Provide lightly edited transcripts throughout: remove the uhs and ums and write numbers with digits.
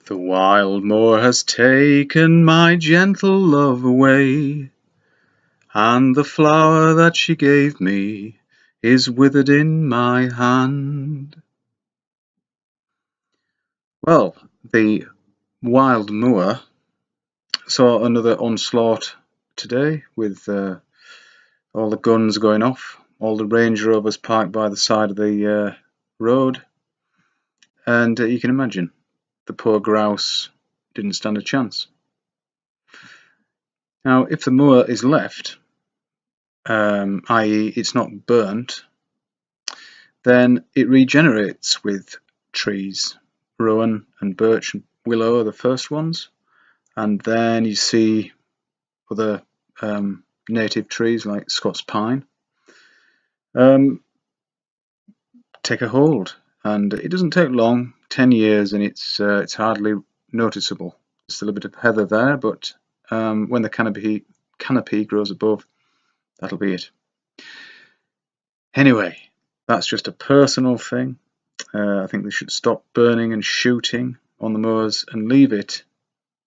The wild moor has taken my gentle love away, and the flower that she gave me is withered in my hand. Well, the wild moor saw another onslaught today with all the guns going off, all the Range Rovers parked by the side of the road, and you can imagine the poor grouse didn't stand a chance. Now, if the moor is left, i.e. it's not burnt, then it regenerates with trees. Rowan and birch and willow are the first ones, and then you see other native trees like Scots pine take a hold, and it doesn't take long, 10 years, and it's hardly noticeable. There's still a bit of heather there, but when the canopy grows above, that'll be it. Anyway, that's just a personal thing. I think they should stop burning and shooting on the moors and leave it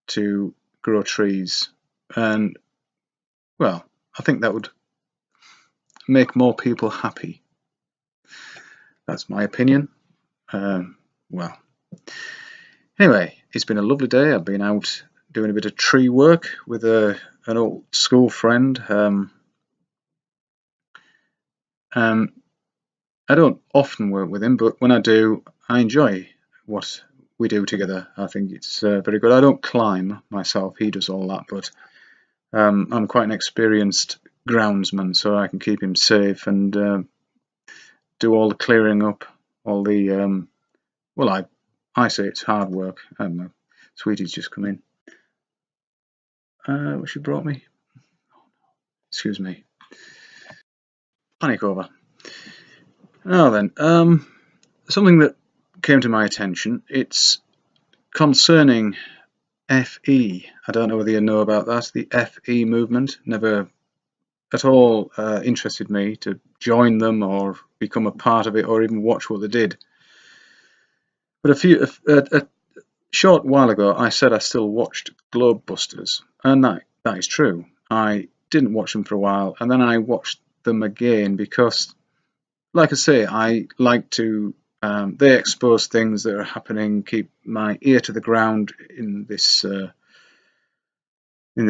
to grow trees. And, well, I think that would make more people happy. That's my opinion. Well, anyway, it's been a lovely day. I've been out doing a bit of tree work with an old school friend. I don't often work with him, but when I do, I enjoy what we do together. I think it's very good. I don't climb myself, he does all that, but I'm quite an experienced groundsman, so I can keep him safe and do all the clearing up, all the, well, I say it's hard work. I don't know. Sweetie's just come in. What she brought me? Excuse me. Panic over. Now then, something that came to my attention, it's concerning FE. I don't know whether you know about that, the FE movement. Never at all interested me to join them or become a part of it or even watch what they did. But a short while ago I said I still watched Globebusters, and that is true. I didn't watch them for a while, and then I watched them again because, like I say, I like to they expose things that are happening, keep my ear to the ground in this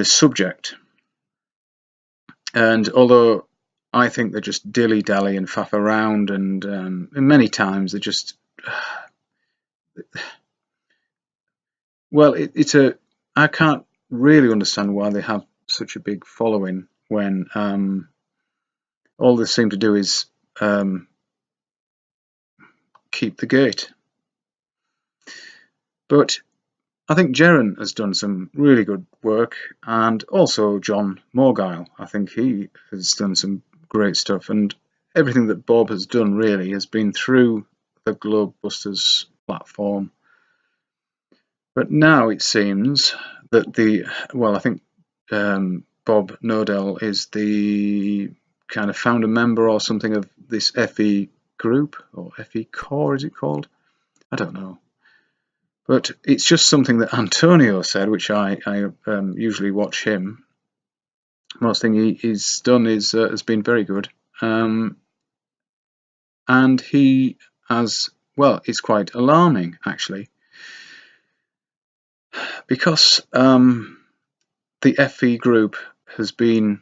subject. And although I think they just dilly-dally and faff around, and many times they just well, I can't really understand why they have such a big following when all they seem to do is keep the gate. But I think Jeren has done some really good work, and also John Morgile. I think he has done some great stuff, and everything that Bob has done really has been through the Globebusters platform. But now it seems that I think Bob Nodell is the kind of founder member or something of this FE group, or FE Core, is it called? I don't know. But it's just something that Antonio said, which I usually watch him. Most thing he's done has been very good, and he has, well, it's quite alarming actually, because the FE group has been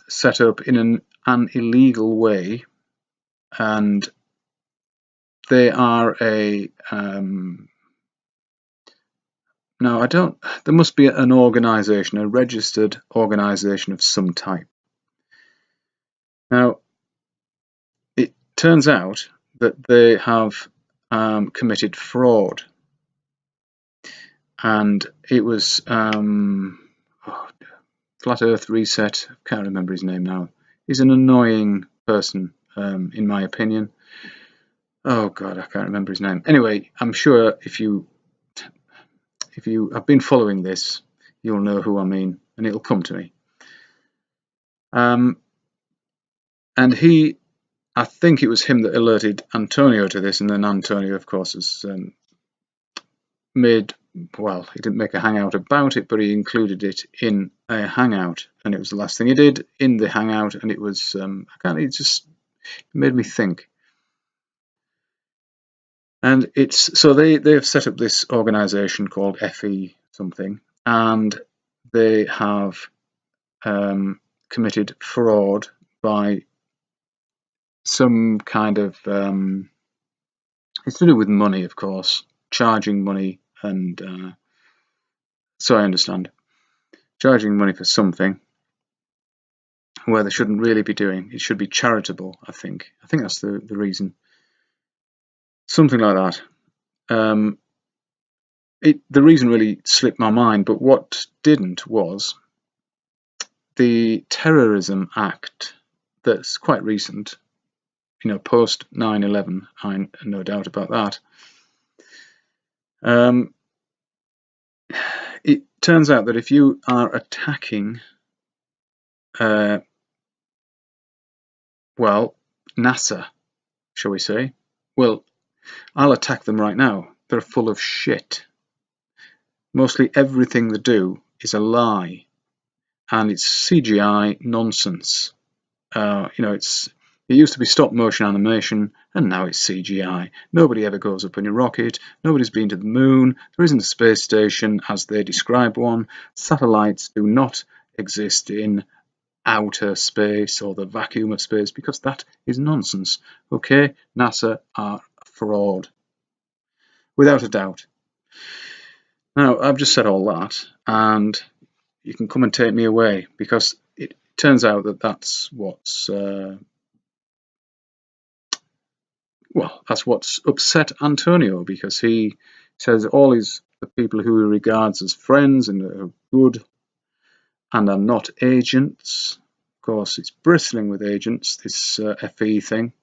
set up in an illegal way, and they are a no, there must be an organisation, a registered organisation of some type. Now, it turns out that they have committed fraud, and it was Flat Earth Reset, I can't remember his name now. He's an annoying person, in my opinion. Oh God, I can't remember his name. Anyway, I'm sure if you have been following this, you'll know who I mean, and it'll come to me. And I think it was him that alerted Antonio to this, and then Antonio, of course, has made well, he didn't make a hangout about it, but he included it in a hangout, and it was the last thing he did in the hangout, and it was, it just made me think. And it's, so they've set up this organization called FE something, and they have committed fraud by some kind of, it's to do with money, of course, charging money, and so I understand, charging money for something where they shouldn't really be doing. It should be charitable, I think. I think that's the reason. Something like that. The reason really slipped my mind, but what didn't was the Terrorism Act that's quite recent, post 9/11, I no doubt about that. It turns out that if you are attacking, well, NASA, shall we say, well, I'll attack them right now. They're full of shit. Mostly everything they do is a lie, and it's CGI nonsense. It used to be stop motion animation, and now it's CGI. Nobody ever goes up in a rocket. Nobody's been to the moon. There isn't a space station as they describe one. Satellites do not exist in outer space or the vacuum of space, because that is nonsense. Okay, NASA are a fraud, without a doubt. Now, I've just said all that, and you can come and take me away, because it turns out that that's what's that's what's upset Antonio, because he says the people who he regards as friends and are good and are not agents. Of course, it's bristling with agents, this FE thing.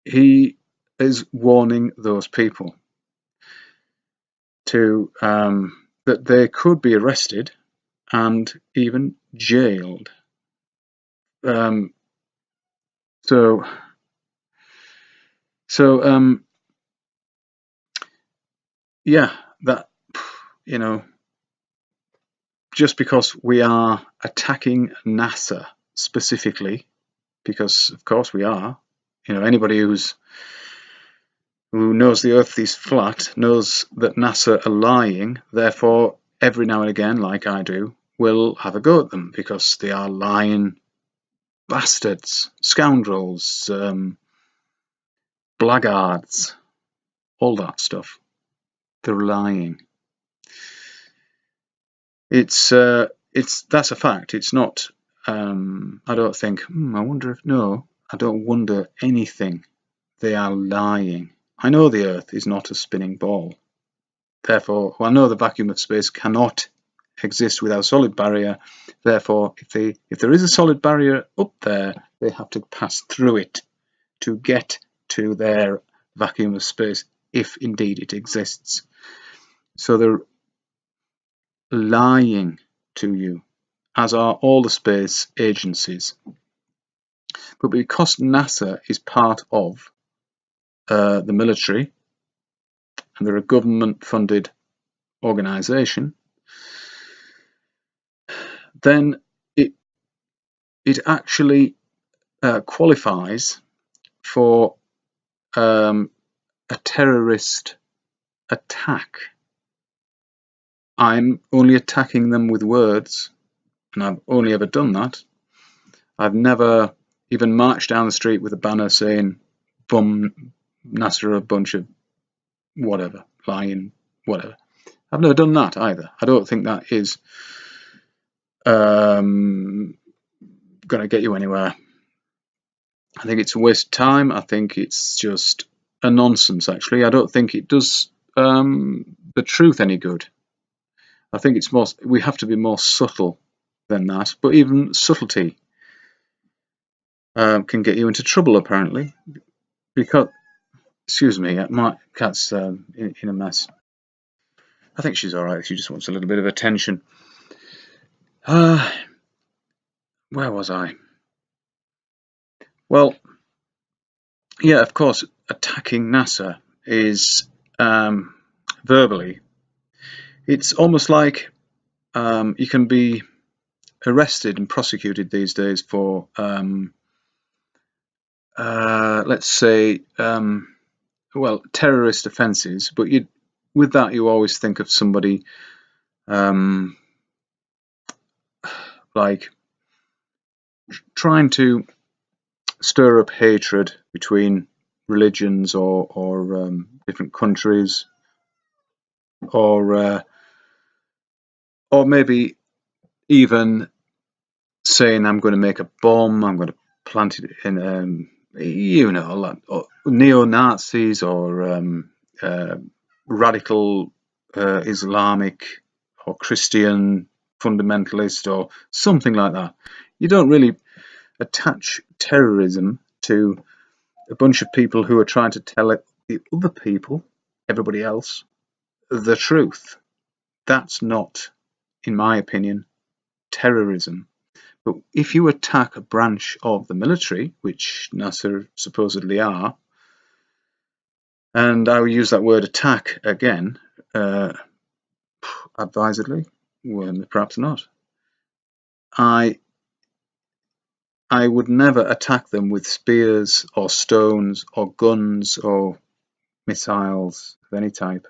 He is warning those people to that they could be arrested and even jailed. Yeah, that, just because we are attacking NASA specifically, because of course we are, anybody who knows the Earth is flat knows that NASA are lying. Therefore, every now and again, like I do, will have a go at them, because they are lying bastards, scoundrels, blackguards, all that stuff. They're lying. That's a fact. It's not. I don't think. I wonder if no. I don't wonder anything. They are lying. I know the Earth is not a spinning ball. Therefore, I know the vacuum of space cannot exist without a solid barrier. Therefore, if there is a solid barrier up there, they have to pass through it to get to their vacuum of space, if indeed it exists. So they're lying to you, as are all the space agencies. But because NASA is part of the military, and they're a government-funded organization, then it actually qualifies for a terrorist attack. I'm only attacking them with words, and I've only ever done that. I've never even marched down the street with a banner saying, "Bum, NASA are a bunch of whatever, lying, whatever." I've never done that either. I don't think that is going to get you anywhere. I think it's a waste of time. I think it's just a nonsense, actually. I don't think it does the truth any good. I think it's we have to be more subtle than that. But even subtlety can get you into trouble, apparently. Because, excuse me, my cat's in a mess. I think she's all right. She just wants a little bit of attention. Where was I? Well, yeah, of course, attacking NASA is verbally, it's almost like you can be arrested and prosecuted these days for, let's say, well, terrorist offences, but with that you always think of somebody like trying to stir up hatred between religions or different countries, or maybe even saying I'm going to make a bomb, I'm going to plant it in, or neo-Nazis or radical Islamic or Christian fundamentalist or something like that. You don't really attach terrorism to a bunch of people who are trying to tell the other people, everybody else, the truth. That's not, in my opinion, terrorism. But if you attack a branch of the military, which NASA supposedly are, and I will use that word attack again, advisedly, well, perhaps not, I would never attack them with spears or stones or guns or missiles of any type.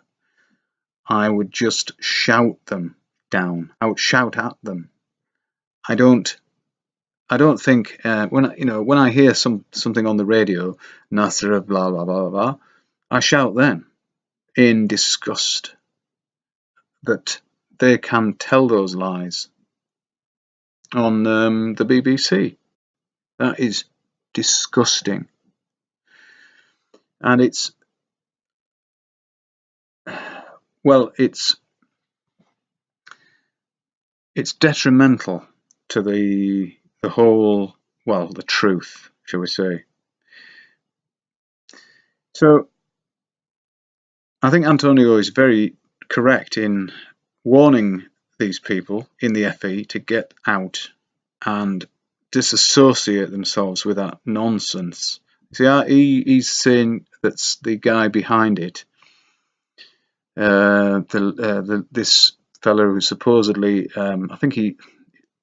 I would just shout them down. I would shout at them. I don't think when I hear something on the radio, NASA blah blah blah blah, I shout then in disgust that they can tell those lies on the BBC. That is disgusting, and it's detrimental to the whole, well, the truth, shall we say. So I think Antonio is very correct in warning these people in the FE to get out and disassociate themselves with that nonsense. See, he's saying that's the guy behind it. This fellow who supposedly, I think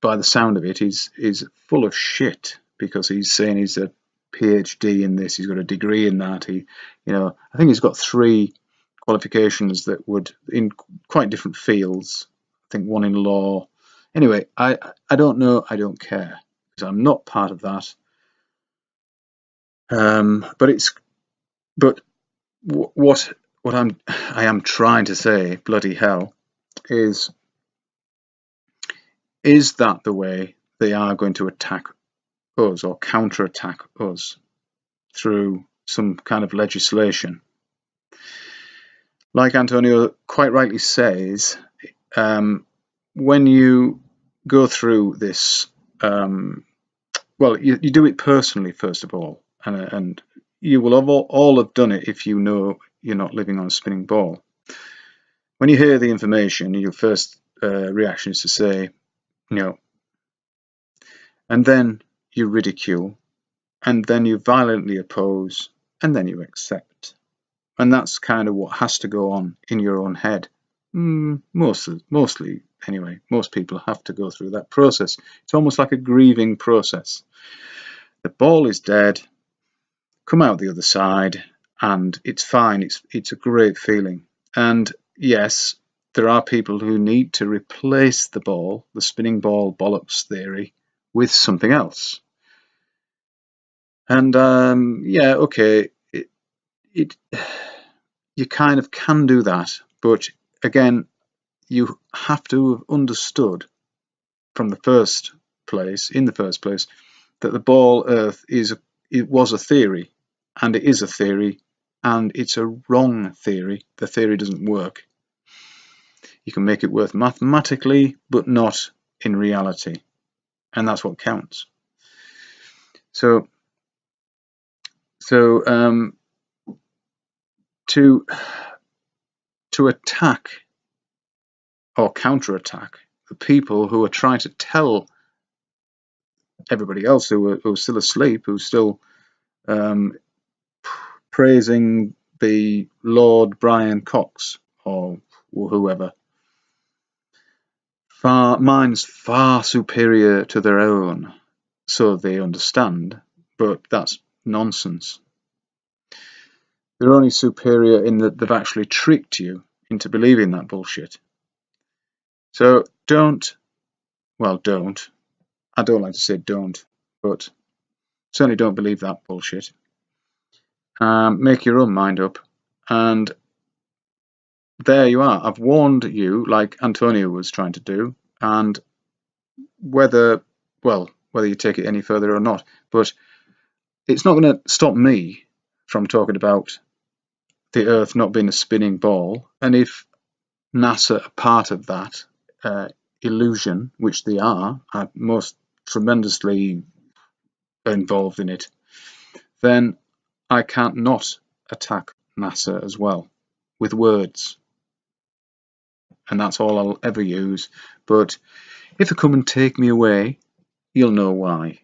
by the sound of it, he's full of shit, because he's saying he's a PhD in this, he's got a degree in that. I think he's got 3 qualifications that would, in quite different fields. I think one in law. Anyway, I don't know. I don't care, because I'm not part of that. But what I am trying to say, bloody hell, is that the way they are going to attack us or counterattack us, through some kind of legislation? Like Antonio quite rightly says, when you go through this, well, you do it personally first of all, and you will have all have done it if you know you're not living on a spinning ball. When you hear the information, your first reaction is to say no, and then you ridicule, and then you violently oppose, and then you accept. And that's kind of what has to go on in your own head. Mostly, anyway, most people have to go through that process. It's almost like a grieving process. The ball is dead, come out the other side, and it's fine. It's a great feeling. And yes, there are people who need to replace the ball, the spinning ball bollocks theory, with something else. And yeah, okay, you kind of can do that, but again, you have to have understood from the first place, that the ball Earth was a theory, and it is a theory, and it's a wrong theory. The theory doesn't work. You can make it work mathematically, but not in reality, and that's what counts. So to attack or counterattack the people who are trying to tell everybody else who are still asleep, who's still praising the Lord Brian Cox or whoever. Mine's far superior to their own, so they understand, but that's nonsense. They're only superior in that they've actually tricked you into believing that bullshit. So don't, I don't like to say don't, but certainly don't believe that bullshit. Make your own mind up, and there you are. I've warned you, like Antonio was trying to do, and whether you take it any further or not, but it's not going to stop me from talking about the Earth not being a spinning ball. And if NASA are part of that illusion, which they are most tremendously involved in it, then I can't not attack NASA as well with words. And that's all I'll ever use. But if they come and take me away, you'll know why.